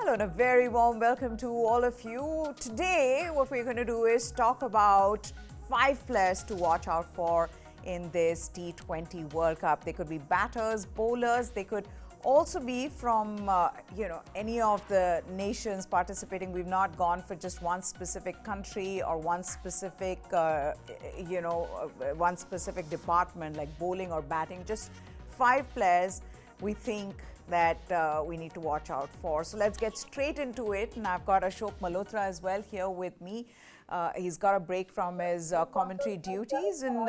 Hello and a very warm welcome to all of you. Today, what we're going to do is talk about 5 players to watch out for in this T20 World Cup. They could be batters, bowlers, they could also be from, any of the nations participating. We've not gone for just one specific country or one specific, one specific department like bowling or batting. Just 5 players we think that we need to watch out for. So let's get straight into it. And I've got Ashok Malhotra as well here with me. He's got a break from his commentary duties and,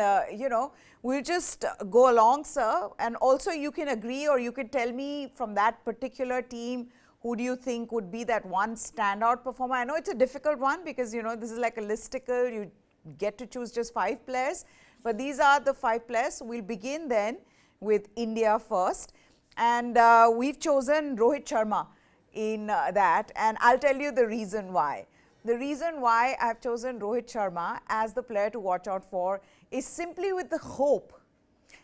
we'll just go along, sir. And also you can agree or you can tell me from that particular team, who do you think would be that one standout performer? I know it's a difficult one because, this is like a listicle. You get to choose just 5 players. But these are the 5 players. So we'll begin then with India first. And we've chosen Rohit Sharma in that, and I'll tell you the reason why. The reason why I've chosen Rohit Sharma as the player to watch out for is simply with the hope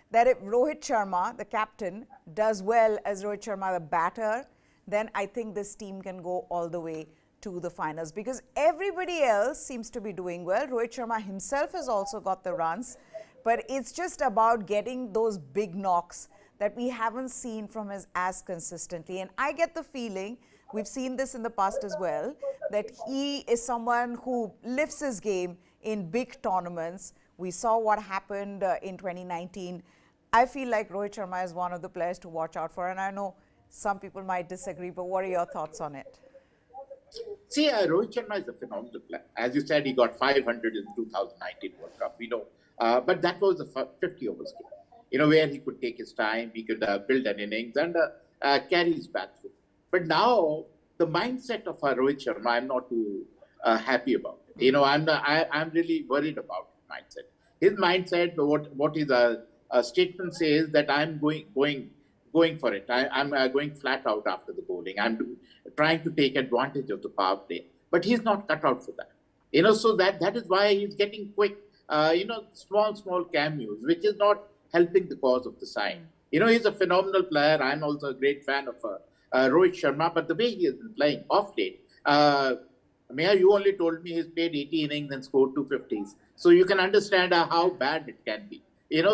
that if Rohit Sharma, the captain, does well as Rohit Sharma, the batter, then I think this team can go all the way to the finals because everybody else seems to be doing well. Rohit Sharma himself has also got the runs, but it's just about getting those big knocks that we haven't seen from him as consistently. And I get the feeling, we've seen this in the past as well, that he is someone who lifts his game in big tournaments. We saw what happened in 2019. I feel like Rohit Sharma is one of the players to watch out for. And I know some people might disagree, but what are your thoughts on it? See, Rohit Sharma is a phenomenal player. As you said, he got 500 in 2019 World Cup, we know. But that was a 50 overs game. Where he could take his time, he could build an innings and carry his bat through. But now, the mindset of Rohit Sharma, I'm not too happy about. I'm really worried about his mindset. His mindset, what his statement says that I'm going for it. I'm going flat out after the bowling. I'm trying to take advantage of the power play. But he's not cut out for that. So that is why he's getting quick, small cameos, which is not helping the cause of the side. He's a phenomenal player. I'm also a great fan of Rohit Sharma, but the way he has been playing off late, Meher, you only told me he's played 80 innings and scored 250s. So you can understand how bad it can be.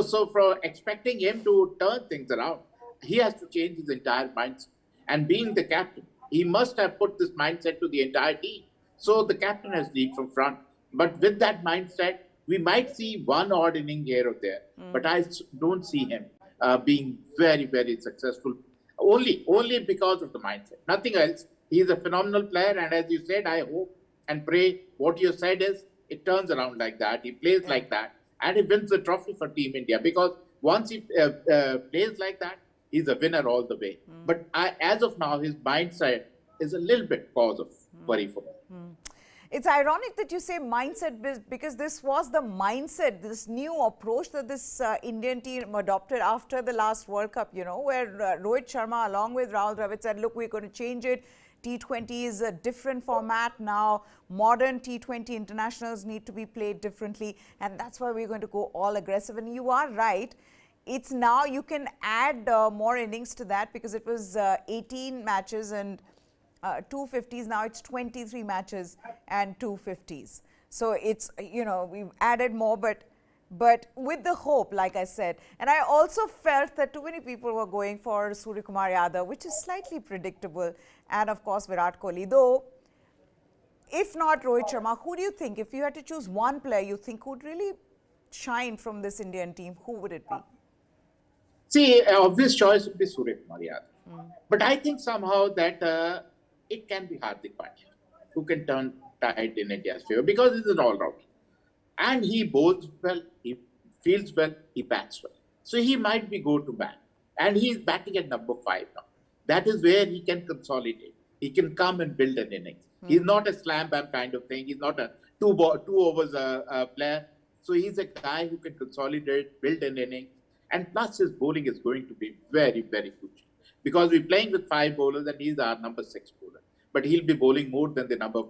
So for expecting him to turn things around, he has to change his entire mindset. And being the captain, he must have put this mindset to the entire team. So the captain has lead from front. But with that mindset, we might see one odd inning here or there, but I don't see him being very, very successful. Only because of the mindset. Nothing else. He's a phenomenal player, and as you said, I hope and pray what you said is it turns around like that. He plays like that, and he wins the trophy for Team India. Because once he plays like that, he's a winner all the way. But as of now, his mindset is a little bit cause of worry for me. It's ironic that you say mindset because this was the mindset, this new approach that this Indian team adopted after the last World Cup, where Rohit Sharma along with Rahul Dravid said, look, we're going to change it. T20 is a different format now. Modern T20 internationals need to be played differently. And that's why we're going to go all aggressive. And you are right. It's now you can add more innings to that because it was 18 matches and 250s. Now it's 23 matches and 250s. So it's, we've added more, but with the hope, like I said. And I also felt that too many people were going for Suryakumar Yadav, which is slightly predictable. And of course, Virat Kohli. Though, if not Rohit Sharma, who do you think, if you had to choose one player you think would really shine from this Indian team, who would it be? See, obvious choice would be Suryakumar Yadav. But I think somehow that it can be Hardik Pandya, who can turn tide in India's favor because he's an all-rounder. And he bowls well, he fields well, he bats well. So he might be go-to-bat. And he's batting at number 5 now. That is where he can consolidate. He can come and build an innings. He's not a slam-bam kind of thing. He's not a two overs player. So he's a guy who can consolidate, build an innings. And plus his bowling is going to be very, very crucial. Because we're playing with 5 bowlers and he's our number 6 bowler. But he'll be bowling more than the number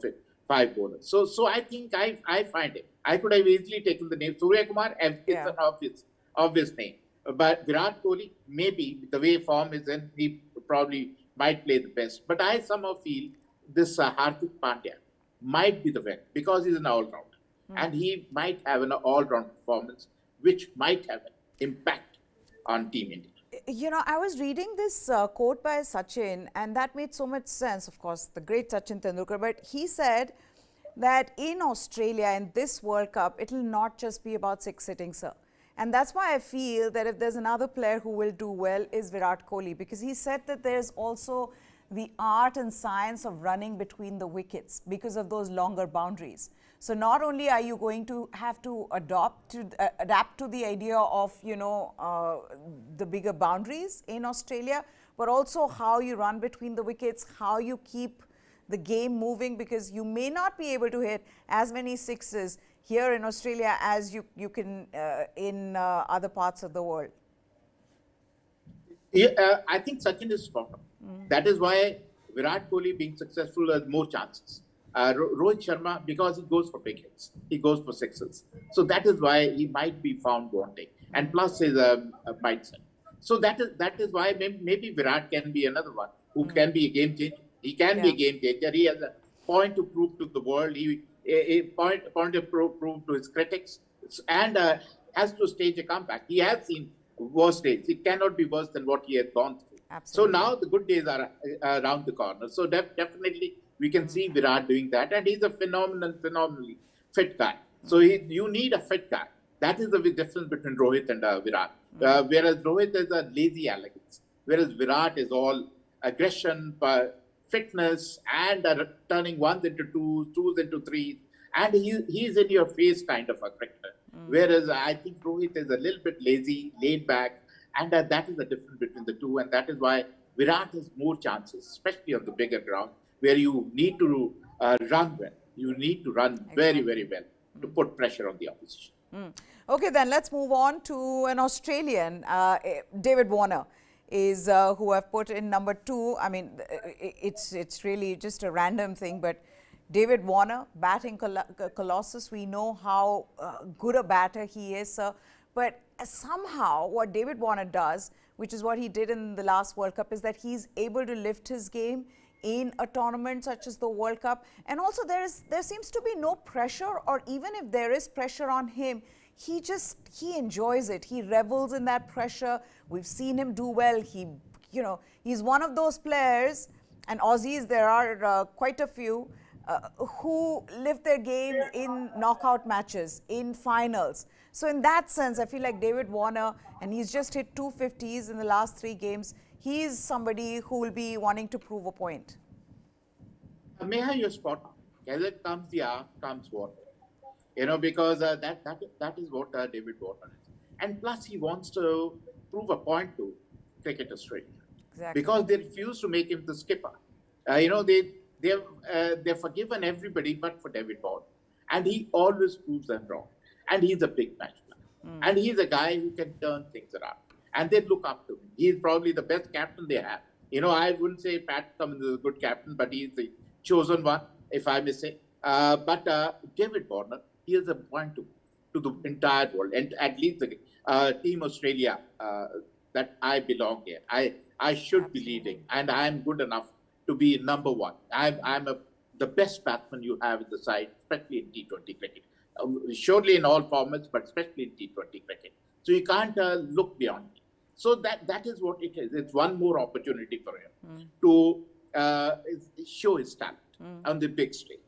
5 bowlers. So I think I find it. I could have easily taken the name Suryakumar. It's an obvious name. But Virat Kohli, maybe the way form is in, he probably might play the best. But I somehow feel this Hardik Pandya might be the winner because he's an all-rounder. And he might have an all-round performance, which might have an impact on Team India. You know, I was reading this quote by Sachin, and that made so much sense, of course, the great Sachin Tendulkar. But he said that in Australia, in this World Cup, it will not just be about six hitting, sir. And that's why I feel that if there's another player who will do well is Virat Kohli, because he said that there's also the art and science of running between the wickets because of those longer boundaries. So not only are you going to have to adapt to the idea of, you know, the bigger boundaries in Australia, but also how you run between the wickets, how you keep the game moving, because you may not be able to hit as many sixes here in Australia as you can in other parts of the world. Yeah, I think Sachin is spot on. That is why Virat Kohli being successful has more chances. Rohit Sharma, because he goes for big hits, he goes for sixes. So that is why he might be found wanting. And plus his mindset. So that is why maybe Virat can be another one who can be a game changer. He can be a game changer. He has a point to prove to the world. A point to prove to his critics, and has to stage a comeback. He has seen worse days. It cannot be worse than what he has gone through. Absolutely. So now the good days are around the corner. So definitely we can see Virat doing that, and he's a phenomenally fit guy. So you need a fit guy. That is the difference between Rohit and Virat. Whereas Rohit is a lazy elegance, whereas Virat is all aggression, fitness, and turning ones into twos into threes. And he's in your face kind of a cricketer. Whereas I think Rohit is a little bit lazy, laid back, and that is the difference between the two. And that is why Virat has more chances, especially on the bigger ground, where you need to run well. You need to run very, very well to put pressure on the opposition. Okay, then let's move on to an Australian, David Warner is who I've put in number 2. I mean, it's really just a random thing, but David Warner, batting colossus. We know how good a batter he is, sir. But somehow what David Warner does, which is what he did in the last World Cup, is that he's able to lift his game in a tournament such as the World Cup. And also there seems to be no pressure, or even if there is pressure on him, he enjoys it. He revels in that pressure. We've seen him do well. He's one of those players, and Aussies, there are quite a few, who lift their game in knockout matches, in finals. So in that sense, I feel like David Warner, and he's just hit 250s in the last 3 games, he's somebody who will be wanting to prove a point. Meha, you're spot on. As it comes the hour, comes water. Because that is what David Warner is. And plus, he wants to prove a point to Cricket Australia. Exactly. Because they refuse to make him the skipper. They've forgiven everybody but for David Warner. And he always proves them wrong. And he's a big match player. And he's a guy who can turn things around. And they look up to him. He's probably the best captain they have. I wouldn't say Pat Cummins is a good captain, but he's the chosen one, if I may say. But David Warner, he is a point to the entire world, and at least the Team Australia that I belong here. I should be leading, and I am good enough to be number 1. I'm the best batsman you have in the side, especially in T20 cricket. Surely in all formats, but especially in T20 cricket. So you can't look beyond me. So that is what it is. It's one more opportunity for him to show his talent on the big stage.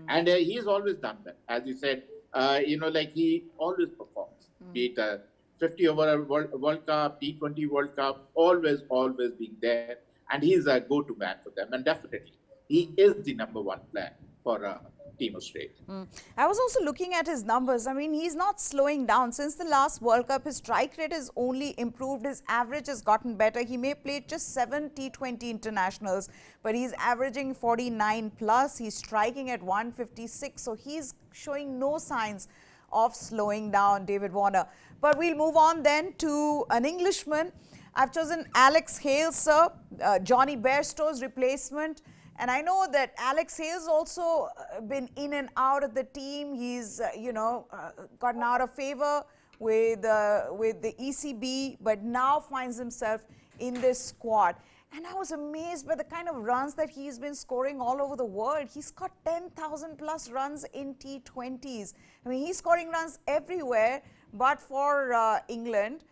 And he's always done that. As you said, he always performs. Be it 50 over World Cup, T20 World Cup, always being there. And he's a go-to man for them. And definitely, he is the number 1 player for Team Australia. I was also looking at his numbers. I mean, he's not slowing down. Since the last World Cup, his strike rate has only improved. His average has gotten better. He may play just 7 T20 internationals, but he's averaging 49 plus. He's striking at 156. So he's showing no signs of slowing down, David Warner. But we'll move on then to an Englishman. I've chosen Alex Hale, sir, Johnny Bairstow's replacement. And I know that Alex Hale's also been in and out of the team. He's, gotten out of favor with the ECB, but now finds himself in this squad. And I was amazed by the kind of runs that he's been scoring all over the world. He's got 10,000 plus runs in T20s. I mean, he's scoring runs everywhere, but for England,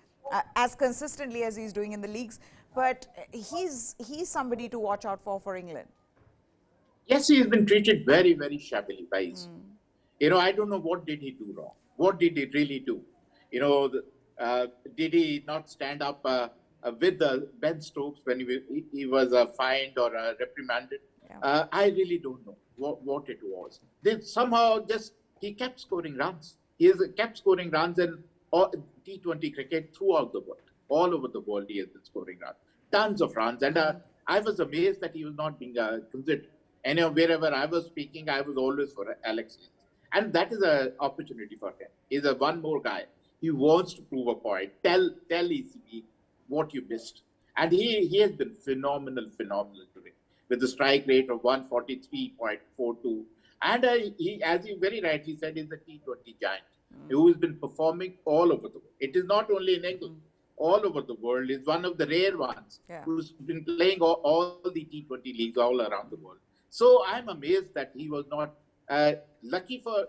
as consistently as he's doing in the leagues. But he's somebody to watch out for England. Yes, he has been treated very, very shabbily by his. I don't know what did he do wrong. What did he really do? Did he not stand up with Ben Stokes when he was fined or reprimanded? Yeah. I really don't know what it was. Somehow he kept scoring runs. He has kept scoring runs in T20 cricket throughout the world. All over the world he has been scoring runs. Tons of runs. And I was amazed that he was not being considered. And wherever I was speaking, I was always for Alex Hale. And that is an opportunity for him. He's one more guy. He wants to prove a point. Tell ECB what you missed. And he has been phenomenal today with a strike rate of 143.42. And he, as you very rightly said, is a T20 giant who has been performing all over the world. It is not only in England. All over the world. Is one of the rare ones who's been playing all the T20 leagues all around the world. So I'm amazed that he was not lucky for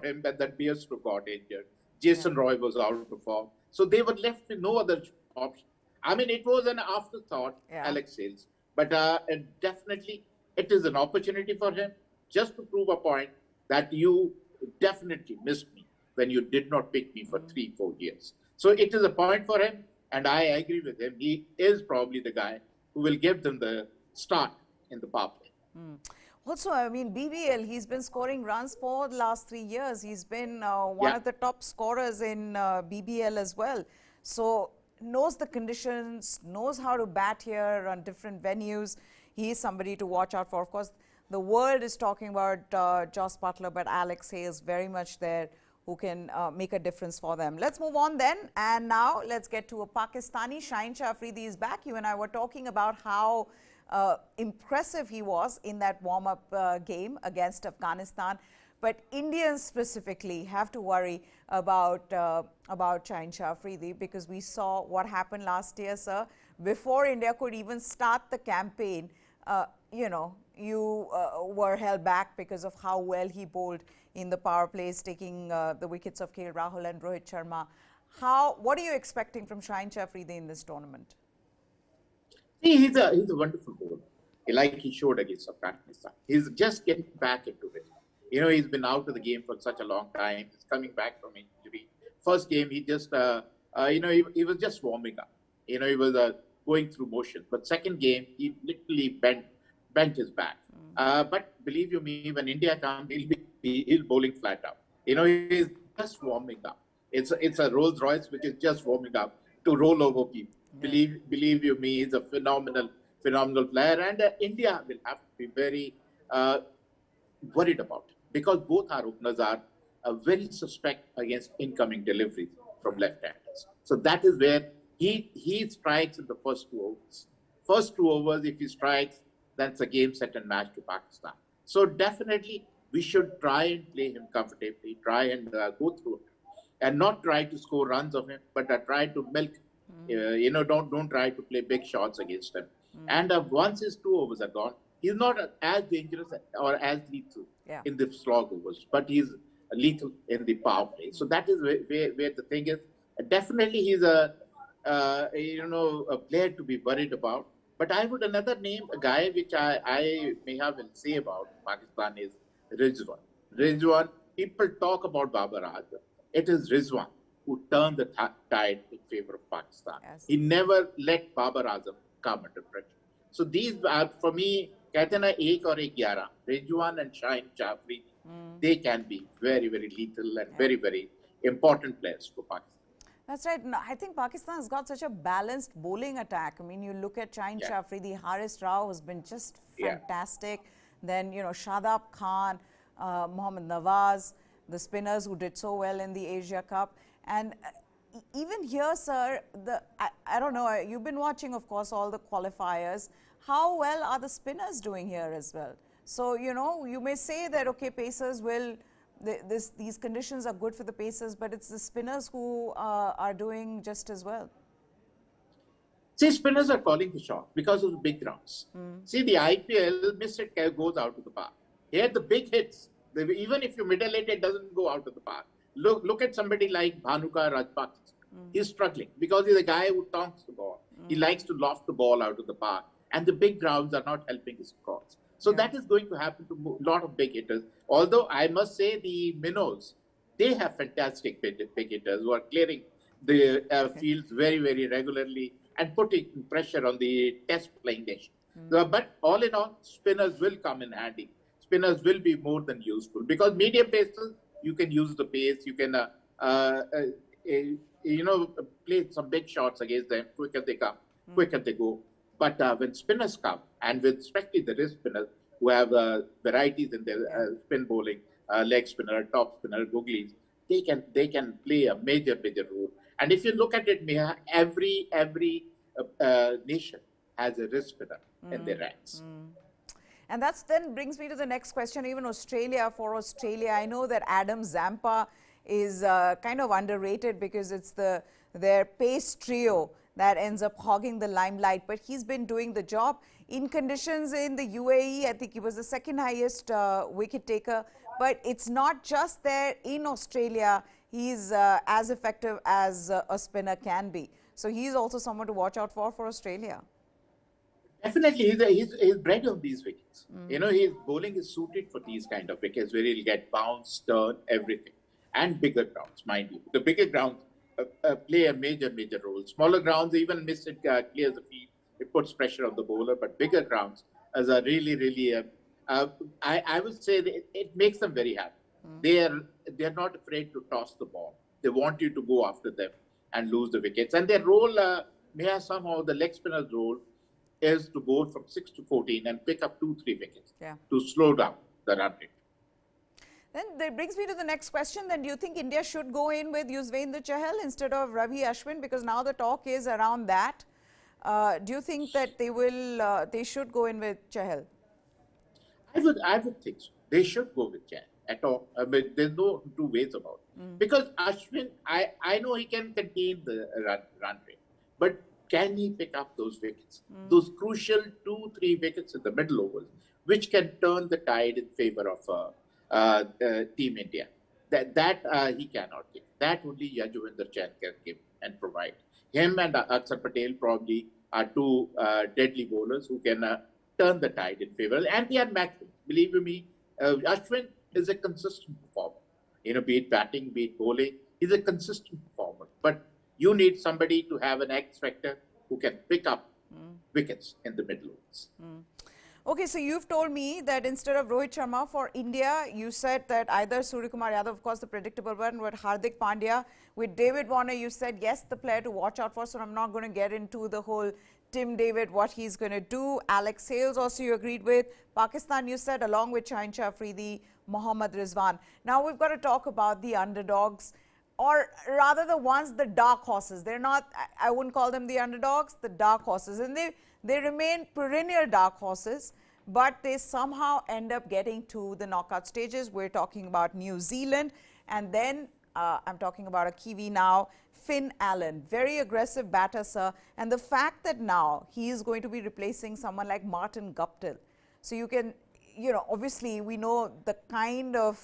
him that Bearstrow got injured. Jason Roy was out of form. So they were left with no other option. I mean, it was an afterthought, Alex Hales. But definitely, it is an opportunity for him just to prove a point that you definitely missed me when you did not pick me for 3-4 years. So it is a point for him, and I agree with him. He is probably the guy who will give them the start in the power play. Also, I mean, BBL, he's been scoring runs for the last 3 years. He's been one of the top scorers in BBL as well. So knows the conditions, knows how to bat here on different venues. He is somebody to watch out for. Of course, the world is talking about Jos Buttler, but Alex Hale is very much there, who can make a difference for them. Let's move on then. And now let's get to a Pakistani. Shaheen Shah Afridi is back. You and I were talking about how impressive he was in that warm-up game against Afghanistan. But Indians specifically have to worry about Shaheen Shah Afridi, because we saw what happened last year, sir. Before India could even start the campaign, you were held back because of how well he bowled in the power plays, taking the wickets of Kale Rahul and Rohit Sharma. What are you expecting from Shaheen Shah Afridi in this tournament? See, he's a wonderful bowler, like he showed against Afghanistan. He's just getting back into it. He's been out of the game for such a long time. He's coming back from injury. First game, he just, he was just warming up. He was going through motion. But second game, he literally bent his back. But believe you me, when India comes, he'll bowling flat out. He's just warming up. It's a Rolls Royce which is just warming up to roll over people. Yeah. Believe you me, he's a phenomenal player, and India will have to be very worried about it, because both our openers are very suspect against incoming deliveries from left-handers. So that is where he strikes in the first 2 overs. First 2 overs, if he strikes, that's a game, set and match to Pakistan. So definitely we should try and play him comfortably, try and go through it, and not try to score runs of him, but try to milk. Don't try to play big shots against him. And once his 2 overs are gone, he's not as dangerous or as lethal in the slog overs, but he's lethal in the power play. So that is where the thing is. Definitely, he's a player to be worried about. But I would another name, a guy which I may have will say about Pakistan, is Rizwan. Rizwan, people talk about Babar Azam. It is Rizwan who turned the tide in favor of Pakistan. Yes. He never let Babar Azam come under pressure. So these are, for me, कहते ना 1 और 11, Rizwan and Shaheen Shah Afridi, they can be very, very lethal and very, very important players for Pakistan. That's right. No, I think Pakistan has got such a balanced bowling attack. I mean, you look at Shaheen Shah Afridi, Haris Rao has been just fantastic. Then, Shadab Khan, Mohammad Nawaz, the spinners who did so well in the Asia Cup. And even here, sir, I don't know, you've been watching, of course, all the qualifiers. How well are the spinners doing here as well? So, you may say that, okay, Pacers will, these conditions are good for the Pacers, but it's the spinners who are doing just as well. See, spinners are calling the shot because of the big grounds. See, the IPL, miss it goes out of the park. Here, the big hits, even if you middle it, it doesn't go out of the park. Look at somebody like Bhanuka Rajpaksa. He's struggling because he's a guy who tonks the ball. He likes to loft the ball out of the park. And the big grounds are not helping his cause. So that is going to happen to a lot of big hitters. Although I must say the minnows, they have fantastic big hitters who are clearing the fields very, very regularly and putting pressure on the test playing nation. But all in all, spinners will come in handy. Spinners will be more than useful because medium pacers, you can use the pace, you can play some big shots against them. Quicker they come, quicker they go. But when spinners come, and with especially the wrist spinners who have varieties in their spin bowling, leg spinner, top spinner, googlies, they can play a major role. And if you look at it, Meha, every nation has a wrist spinner in their ranks. And that then brings me to the next question. Even for Australia, I know that Adam Zampa is kind of underrated because it's their pace trio that ends up hogging the limelight. But he's been doing the job. In conditions in the UAE, I think he was the second highest wicket taker. But it's not just there in Australia. He's as effective as a spinner can be. So he's also someone to watch out for Australia. Definitely, he's bred on these wickets. His bowling is suited for these kind of wickets where he'll get bounce, turn, everything. And bigger grounds, mind you. The bigger grounds play a major role. Smaller grounds, even miss it, clears the field. It puts pressure on the bowler. But bigger grounds as a really, I would say that it makes them very happy. They're not afraid to toss the ball. They want you to go after them and lose the wickets. And their role, somehow the leg spinner's role is to bowl from 6 to 14 and pick up 2-3 wickets to slow down the run rate. Then that brings me to the next question. Then do you think India should go in with Yuzvendra Chahal instead of Ravi Ashwin? Because now the talk is around that. Do you think that they should go in with Chahal? I would think so. They should go with Chahal at all. I mean, there's no two ways about it. Because Ashwin, I know he can contain the run rate, but can he pick up those wickets? Those crucial 2-3 wickets in the middle overs, which can turn the tide in favor of Team India. That he cannot give. That only Yuzvendra Chahal can give and provide. Him and Akshar Patel probably are two deadly bowlers who can turn the tide in favor. And they are matching. Believe me, Ashwin is a consistent performer. Be it batting, be it bowling, he's a consistent performer. But you need somebody to have an X factor who can pick up wickets in the middle overs. Okay, so you've told me that instead of Rohit Sharma for India, you said that either Suryakumar Yadav, of course, the predictable one, with Hardik Pandya. With David Warner, you said, yes, the player to watch out for. So I'm not going to get into the whole Tim David, what he's going to do. Alex Hales also you agreed with. Pakistan, you said, along with Shaheen Afridi, Mohammad Rizwan. Now we've got to talk about the underdogs, or rather the ones, the dark horses. They're not, I wouldn't call them the underdogs, the dark horses. And they remain perennial dark horses, but they somehow end up getting to the knockout stages. We're talking about New Zealand, and then I'm talking about a Kiwi now, Finn Allen, very aggressive batter, sir. And the fact that now he is going to be replacing someone like Martin Guptill. So you can, obviously we know the kind of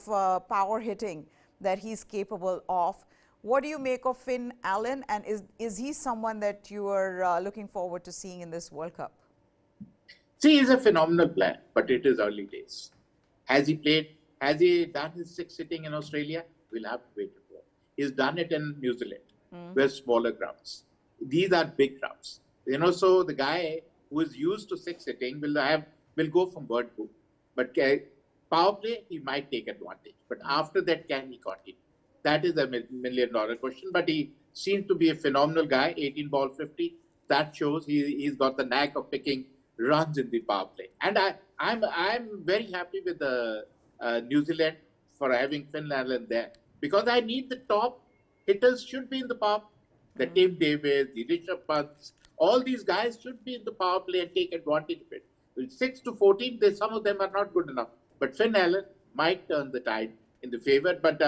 power hitting that he's capable of. What do you make of Finn Allen, and is he someone that you are looking forward to seeing in this World Cup? See, he's a phenomenal player, but it is early days. Has he done his 6 sitting in Australia? We'll have to wait for. He's done it in New Zealand, where smaller grounds. These are big grounds. So the guy who is used to 6 sitting will go from bird book. But power play, he might take advantage. But after that, can he continue? That is a $1 million question. But he seems to be a phenomenal guy, 18 ball 50. That shows he's got the knack of picking runs in the power play. And I'm very happy with the New Zealand for having Finn Allen there, because I need the top hitters should be in the power. The Tim Davis, the Rishabh Pants, all these guys should be in the power play and take advantage of it. With 6 to 14, some of them are not good enough. But Finn Allen might turn the tide in the favor. But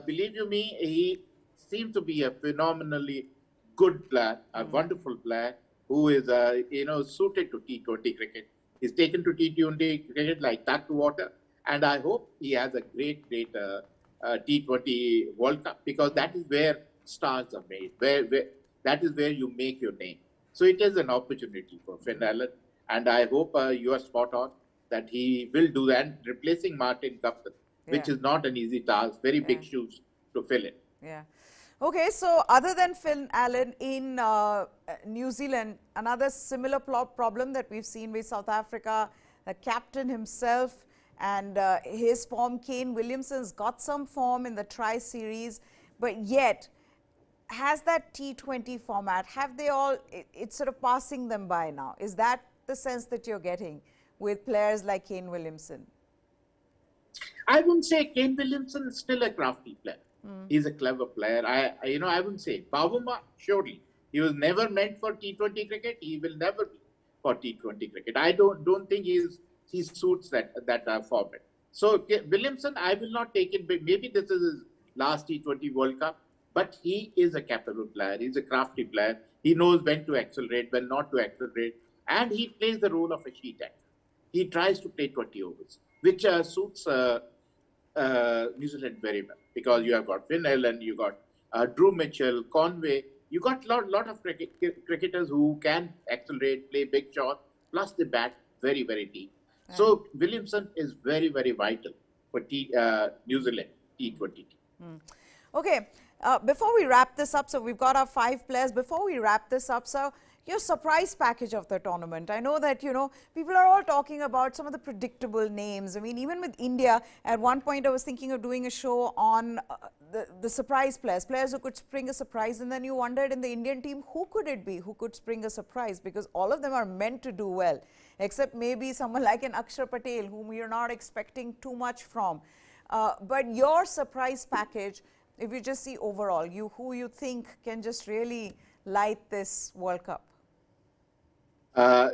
believe you me, he seems to be a phenomenally good player, a wonderful player. who is, suited to T20 cricket. He's taken to T20 cricket like duck to water. And I hope he has a great T20 World Cup, because that is where stars are made, where that is where you make your name. So it is an opportunity for Finn Allen. And I hope you are spot on that he will do that, replacing Martin Gupton, which is not an easy task, very big shoes to fill in. Yeah. Okay, so other than Finn Allen in New Zealand, another similar problem that we've seen with South Africa, the captain himself and his form, Kane Williamson's got some form in the Tri-Series, but yet has that T20 format, have they all, it's sort of passing them by now. Is that the sense that you're getting with players like Kane Williamson? I wouldn't say Kane Williamson is still a crafty player. He's a clever player. I wouldn't say. Bavuma, surely. He was never meant for T20 cricket. He will never be for T20 cricket. I don't think he suits that format. So Williamson, I will not take it. Maybe this is his last T20 World Cup, but he is a capable player. He's a crafty player. He knows when to accelerate, when not to accelerate, and he plays the role of a sheet anchor. He tries to play 20 overs, which suits New Zealand very well, because you have got Finn Allen, you got Drew Mitchell, Conway. You got lot of cricketers who can accelerate, play big shots, plus they bat very deep. So Williamson is very vital for New Zealand T20. Okay, before we wrap this up, so we've got our 5 players. Before we wrap this up, so your surprise package of the tournament. I know that, people are all talking about some of the predictable names. I mean, even with India, at one point I was thinking of doing a show on the surprise players who could spring a surprise, and then you wondered in the Indian team, who could it be who could spring a surprise, because all of them are meant to do well, except maybe someone like an Akshar Patel, whom you're not expecting too much from. But your surprise package, if you just see overall, who you think can just really light this World Cup? An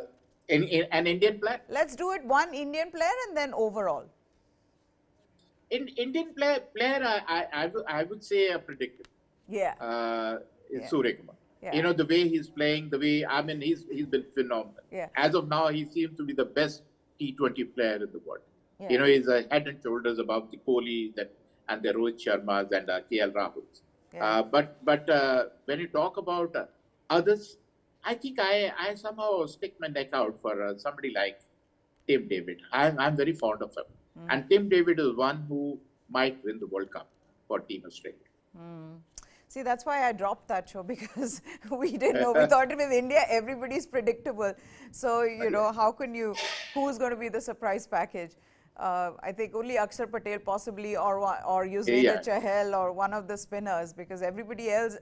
Indian player? Let's do it one Indian player and then overall. Indian player, I would say a predictor. Yeah. Surya Kumar. Yeah. The way he's playing, he's been phenomenal. Yeah. As of now, he seems to be the best T20 player in the world. Yeah. He's head and shoulders above the Kohli and the Rohit Sharmas and KL Rahuls. Yeah. But when you talk about others, I think I somehow stick my neck out for somebody like Tim David. I'm very fond of him. And Tim David is one who might win the World Cup for Team Australia. See, that's why I dropped that show, because we didn't know. We thought with India, everybody's predictable. So, who's going to be the surprise package? I think only Akshar Patel possibly, or Yuzvendra Chahal, or one of the spinners, because everybody else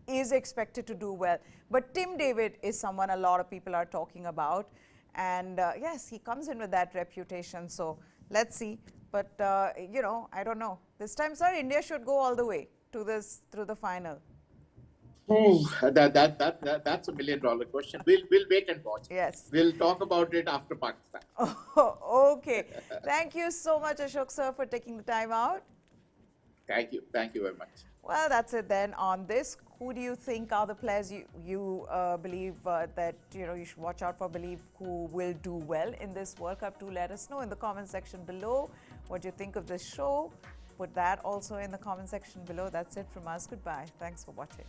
is expected to do well. But Tim David is someone a lot of people are talking about. And yes, he comes in with that reputation. So let's see. But, I don't know. This time, sir, India should go all the way through the final. That's $1 million question. We'll wait and watch. Yes. We'll talk about it after Pakistan. Okay. Thank you so much, Ashok sir, for taking the time out. Thank you. Thank you very much. Well, that's it then on this. Who do you think are the players you believe that you should watch out for, believe who will do well in this World Cup? Do let us know in the comment section below what you think of this show. Put that also in the comment section below. That's it from us. Goodbye. Thanks for watching.